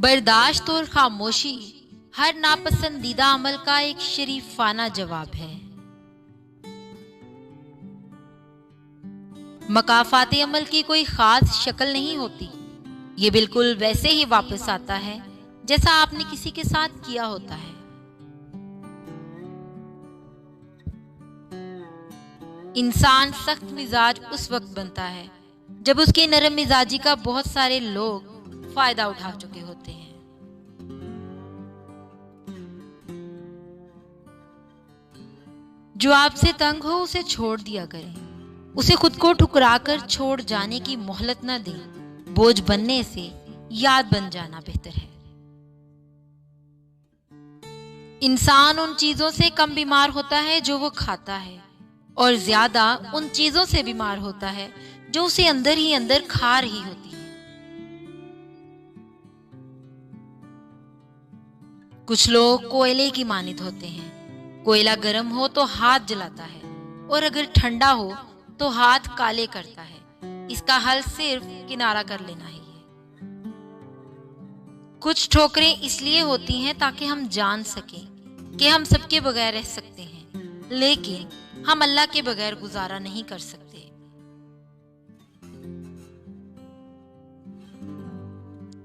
बर्दाश्त और खामोशी हर नापसंदीदा अमल का एक शरीफाना जवाब है। मकाफाते अमल की कोई खास शक्ल नहीं होती। ये बिल्कुल वैसे ही वापस आता है जैसा आपने किसी के साथ किया होता है। इंसान सख्त मिजाज उस वक्त बनता है जब उसकी नरम मिजाजी का बहुत सारे लोग फायदा उठा चुके होते हैं। जो आपसे तंग हो उसे छोड़ दिया करें। उसे खुद को ठुकराकर छोड़ जाने की मोहलत न दें। बोझ बनने से याद बन जाना बेहतर है। इंसान उन चीजों से कम बीमार होता है जो वो खाता है, और ज्यादा उन चीजों से बीमार होता है जो उसे अंदर ही अंदर खा रही होती है। कुछ लोग कोयले की मानित होते हैं। कोयला गर्म हो तो हाथ जलाता है, और अगर ठंडा हो तो हाथ काले करता है। इसका हल सिर्फ किनारा कर लेना ही है। कुछ ठोकरें इसलिए होती हैं ताकि हम जान सकें कि हम सबके बगैर रह सकते हैं, लेकिन हम अल्लाह के बगैर गुजारा नहीं कर सकते।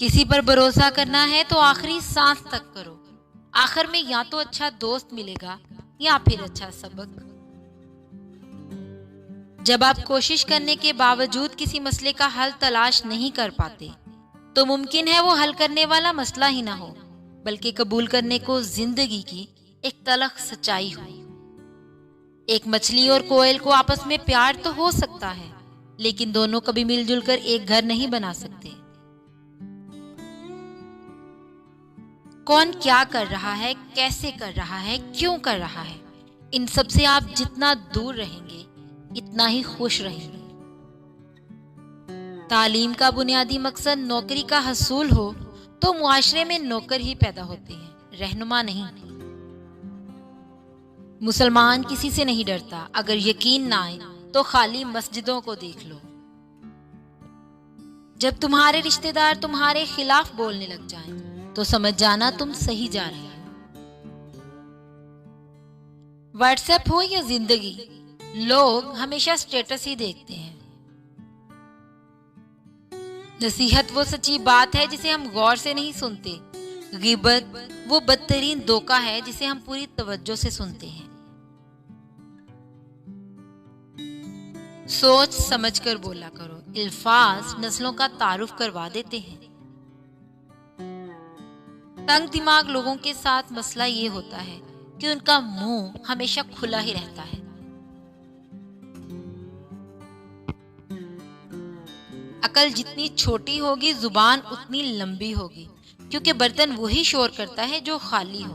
किसी पर भरोसा करना है तो आखिरी सांस तक करो। आखिर में या तो अच्छा दोस्त मिलेगा या फिर अच्छा सबक। जब आप कोशिश करने के बावजूद किसी मसले का हल तलाश नहीं कर पाते, तो मुमकिन है वो हल करने वाला मसला ही ना हो, बल्कि कबूल करने को जिंदगी की एक तलख सच्चाई हो। एक मछली और कोयल को आपस में प्यार तो हो सकता है, लेकिन दोनों कभी मिलजुल कर एक घर नहीं बना सकते। कौन क्या कर रहा है, कैसे कर रहा है, क्यों कर रहा है, इन सब से आप जितना दूर रहेंगे इतना ही खुश रहेंगे। तालीम का बुनियादी मकसद नौकरी का हसूल हो तो मुआशरे में नौकर ही पैदा होते हैं, रहनुमा नहीं। मुसलमान किसी से नहीं डरता। अगर यकीन ना आए तो खाली मस्जिदों को देख लो। जब तुम्हारे रिश्तेदार तुम्हारे खिलाफ बोलने लग जाएं, तो समझ जाना तुम सही जा रहे हो। व्हाट्सएप हो या जिंदगी, लोग हमेशा स्टेटस ही देखते हैं। नसीहत वो सच्ची बात है जिसे हम गौर से नहीं सुनते। गिबत वो बदतरीन धोखा है जिसे हम पूरी तवज्जो से सुनते हैं। सोच समझ कर बोला करो। अल्फाज नस्लों का तारुफ करवा देते हैं। तंग दिमाग लोगों के साथ मसला ये होता है कि उनका मुंह हमेशा खुला ही रहता है। अकल जितनी छोटी होगी जुबान उतनी लंबी होगी, क्योंकि बर्तन वही शोर करता है जो खाली हो।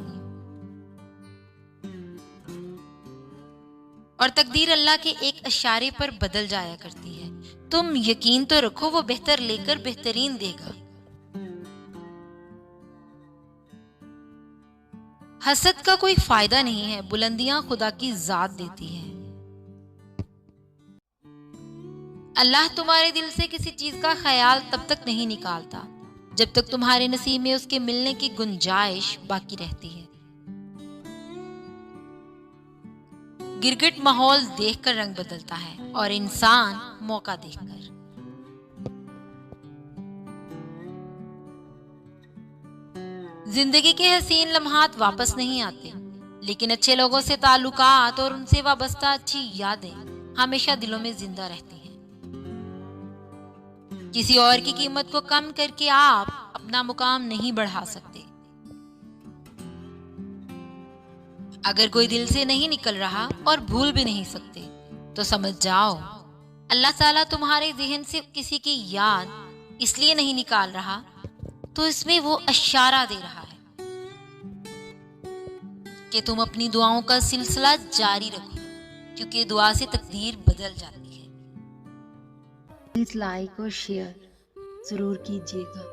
और तकदीर अल्लाह के एक इशारे पर बदल जाया करती है। तुम यकीन तो रखो वो बेहतर लेकर बेहतरीन देगा। हसद का कोई फायदा नहीं है। बुलंदियां खुदा की जात देती है। अल्लाह तुम्हारे दिल से किसी चीज का ख्याल तब तक नहीं निकालता जब तक तुम्हारे नसीब में उसके मिलने की गुंजाइश बाकी रहती है। गिरगिट माहौल देखकर रंग बदलता है और इंसान मौका देखकर। जिंदगी के हसीन लम्हात वापस नहीं आते, लेकिन अच्छे लोगों से ताल्लुकात और उनसे वाबस्ता अच्छी यादें हमेशा दिलों में जिंदा रहती हैं। किसी और की कीमत को कम करके आप अपना मुकाम नहीं बढ़ा सकते। अगर कोई दिल से नहीं निकल रहा और भूल भी नहीं सकते, तो समझ जाओ अल्लाह ताला तुम्हारे ज़हन से किसी की याद इसलिए नहीं निकाल रहा तो इसमें वो इशारा दे रहा है कि तुम अपनी दुआओं का सिलसिला जारी रखो, क्योंकि दुआ से तकदीर बदल जाती है। प्लीज लाइक और शेयर जरूर कीजिएगा।